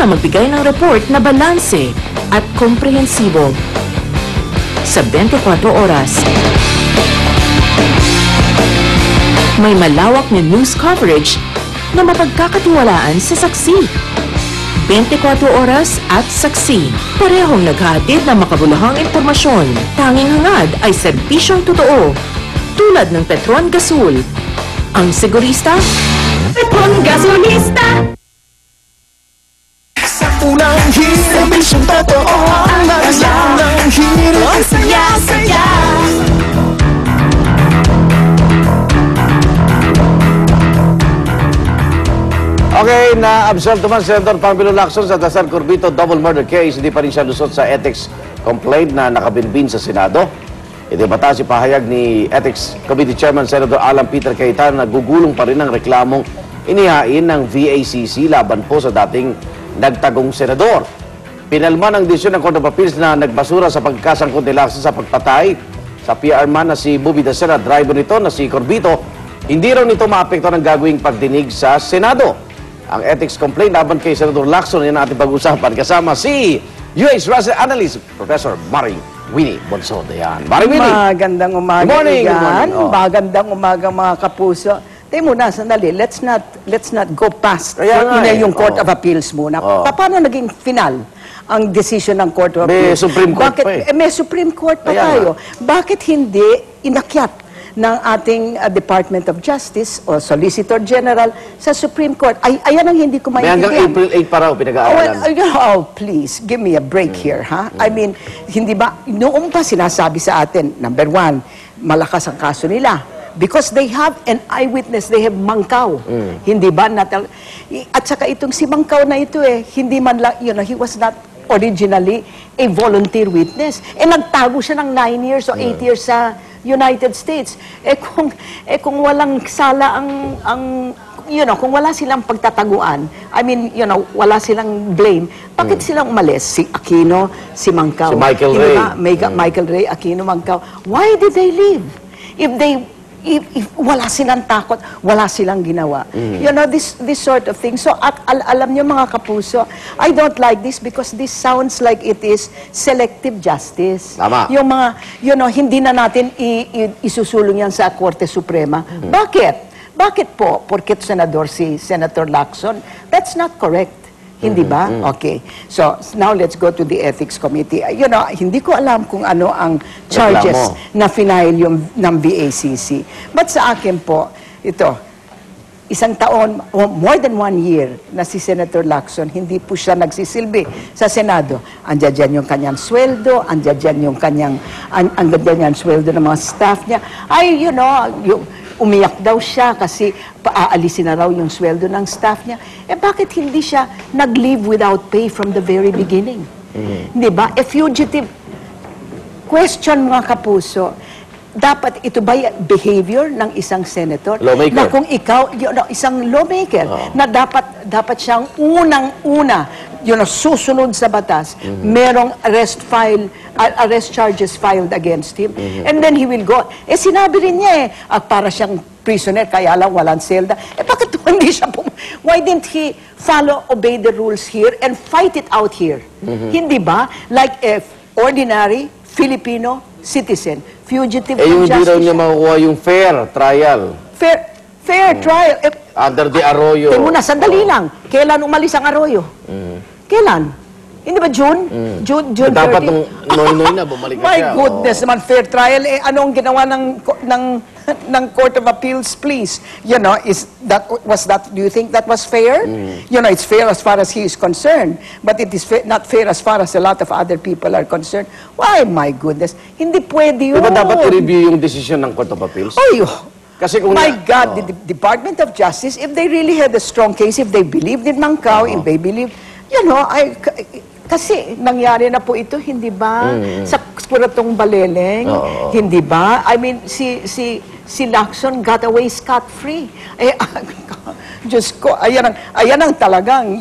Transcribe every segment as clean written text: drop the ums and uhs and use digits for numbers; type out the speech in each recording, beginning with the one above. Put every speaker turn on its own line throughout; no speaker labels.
na magbigay ng report na balanse at komprehensibo sa 24 oras. May malawak na news coverage na mapagkakatiwalaan sa saksi. 24 oras at saksi. Parehong naghahatid ng makabuluhang impormasyon. Tanging hangad ay serbisyong totoo. Tulad ng Petron Gasul. Ang sigurista, Petron Gasolista!
Sa unang hirit, serbisyong totoo. Ang unang hirit, saya-saya.
Okay, na-absolve naman si Senator Pangilo Lacson sa Dasal Corbito double murder case. Hindi pa rin siya lusot sa ethics complaint na nakabinbin sa Senado. Ito bata si pahayag ni Ethics Committee Chairman Senator Alan Peter Cayetano na gugulong pa rin ang reklamong inihain ng VACC laban po sa dating nagtagong senador. Pinalma ng desisyon ng Court of Appeals na nagbasura sa pagkasangkot ni Lacson sa pagpatay sa PR man na si Bobby Dasera, driver nito na si Corbito. Hindi raw nito maapekto ng gagawing pagdinig sa Senado. Ang ethics complaint laban kay Senator Lacson yan ating pag-usapan kasama si U.S. Russell Analyst, Professor Mari Winnie Bonson. Yan. Mari Winnie.
Magandang umaga.
Good morning. Good morning.
Oh. Magandang umaga mga kapuso. Tayo muna, sandali. Let's not go past yung Court of Appeals muna. Paano naging final ang decision ng Court of Appeals?
May Supreme Court pa eh.
May Supreme Court pa tayo. Bakit hindi inakyat ng ating Department of Justice o Solicitor General sa Supreme Court? Ayan ang hindi ko maintindihan.
May hanggang April 8 pa raw pinag-aaralan.
Oh, please, give me a break here, ha? I mean, hindi ba, noong pa sinasabi sa atin, number one, malakas ang kaso nila. Because they have an eyewitness, they have Mangkaw. Hindi ba? At saka itong si Mangkaw na ito hindi man lang, he was not originally a volunteer witness. Nagtago siya ng 9 years o 8 years sa United States. Kung walang sala kung wala silang pagtataguan, I mean, wala silang blame, bakit silang umalis? Si Aquino, si Mangkaw.
Si Michael Ray.
Michael Ray, Aquino, Mangkaw. Why did they leave? If wala silang takot, wala silang ginawa. This sort of thing. So, alam niyo mga kapuso, I don't like this because this sounds like it is selective justice.
Tama.
Yung mga, hindi na natin isusulong yan sa Korte Suprema. Bakit? Bakit po? Porket senador si Senator Lacson? That's not correct. Hindi ba? Okay. So, now let's go to the Ethics Committee. Hindi ko alam kung ano ang charges na final yung ng VACC. But sa akin po, ito, isang taon, more than 1 year na si Senator Lacson, hindi po siya nagsisilbi sa Senado. Andiyan dyan yung kanyang sweldo, andiyan dyan yung kanyang, andiyan yung sweldo ng mga staff niya. Umiyak daw siya kasi paaalisin na raw yung sweldo ng staff niya. Bakit hindi siya nag-leave without pay from the very beginning? Di ba? A fugitive question, mga kapuso, dapat ito ba behavior ng isang senator?
Lawmaker.
Na kung ikaw, isang lawmaker, na dapat siyang unang-una, susunod sa batas, merong arrest charges filed against him, and then he will go. Sinabi rin niya para siyang prisoner, kaya lang walang selda. Bakit hindi siya why didn't he obey the rules here and fight it out here? Hindi ba? Like a ordinary Filipino citizen, fugitive from
hindi
justice.
raw niya makukuha yung fair trial.
Fair trial.
Under the Arroyo.
Muna, sandali lang. Kailan umalis ang Arroyo? Kailan? Hindi ba June? June 30?
Dapat nung noy-noy na bumalik na
My
siya.
goodness naman, fair trial. Anong ginawa ng Court of Appeals, please? Do you think that was fair? It's fair as far as he is concerned, but it is not fair as far as a lot of other people are concerned. Why, my goodness? Hindi pwede yun.
Diba dapat i-review yung decision ng Court of Appeals? Kasi kung
God, the Department of Justice, if they really had a strong case, if they believed in Mangkaw, if they believed, kasi nangyari na po ito, hindi ba? Sa Puratong Baleleng, hindi ba? I mean, si Lacson got away scot-free. Diyos ko, ayan ang talagang,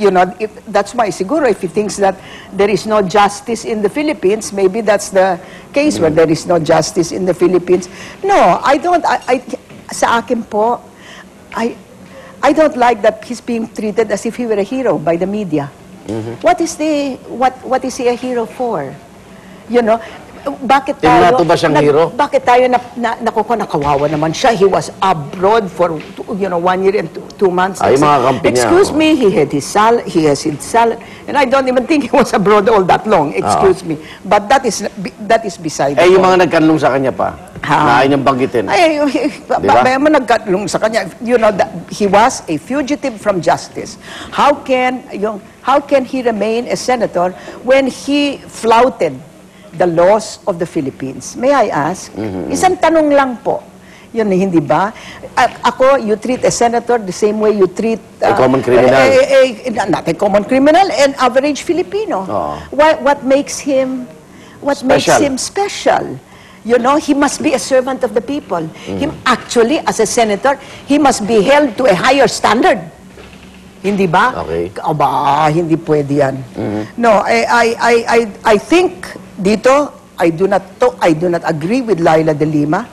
that's why siguro if he thinks that there is no justice in the Philippines, maybe that's the case where there is no justice in the Philippines. No, I don't, sa akin po, I don't like that he's being treated as if he were a hero by the media. What is he a hero for? You know, bakit
Tingnan
tayo...
to ba siyang hero?
Bakit tayo nakawawa naman siya? He was abroad for, 1 year and 2 months.
Ay, mga kampi niya.
Excuse me, he has his salary, and I don't even think he was abroad all that long. Excuse me. But that is beside the
Yung
point.
mga nagkanlong sa kanya pa, na ayaw niyang banggitin.
Ay,
Diba?
ba nagkatlong sa kanya? You know, he was a fugitive from justice. How can he remain a senator when he flouted the laws of the Philippines? May I ask? Isang tanong lang po. Yun, hindi ba? Ako, you treat a senator the same way you treat...
A common criminal.
Not a common criminal, an average Filipino.
Oo.
What makes him special? You know, he must be a servant of the people. Actually, as a senator, he must be held to a higher standard. Hindi ba?
Okay.
Aba, hindi pwede yan. No, I think dito, I do not agree with Laila de Lima.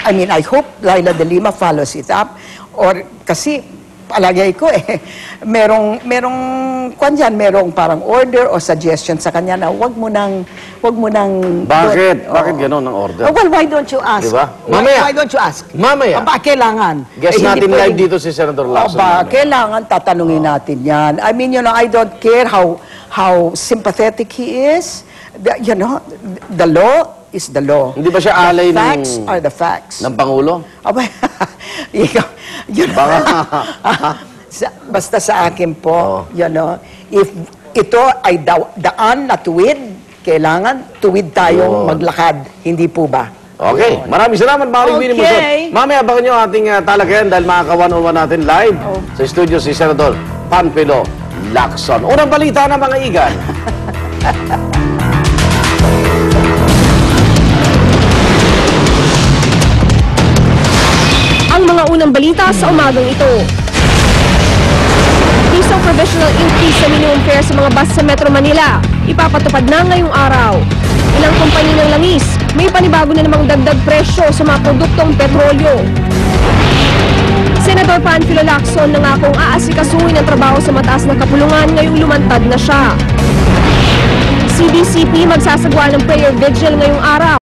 I mean, I hope Laila de Lima follows it up. Or, kasi, palagay ko merong parang order o suggestion sa kanya na wag mo nang
Bakit? Bakit gano'n ang order?
Well, why don't you ask?
Diba?
Why don't you ask?
Mamaya.
Aba, kailangan.
Guess
hindi
natin live
pwedeng-
dito si Senator Lacson.
Aba, kailangan tatanungin natin yan. I mean, I don't care how sympathetic he is. The law is the law.
Hindi ba siya alay
The facts are the facts.
ng Pangulo?
Aba, basta sa akin po, if ito ay daan na tuwid, kailangan tuwid tayong maglakad. Hindi po ba?
Okay. Maraming salamat, Maring Winnie Musot. Mamaya abangan nyo ating talakayan dahil makaka-101 natin live sa studio si Senator Panfilo Lacson. Unang balita ng mga igan.
Ang mga unang balita sa umagang ito. Isang provisional increase sa minimum fare sa mga bus sa Metro Manila. Ipapatupad na ngayong araw. Ilang kumpanya ng langis, may panibago na namang dagdag presyo sa mga produktong petrolyo. Senator Panfilo Lacson nangakong aasikasuhin ang trabaho sa mataas na kapulungan ngayong lumantad na siya. CDCP magsasagawa ng prayer vigil ngayong araw.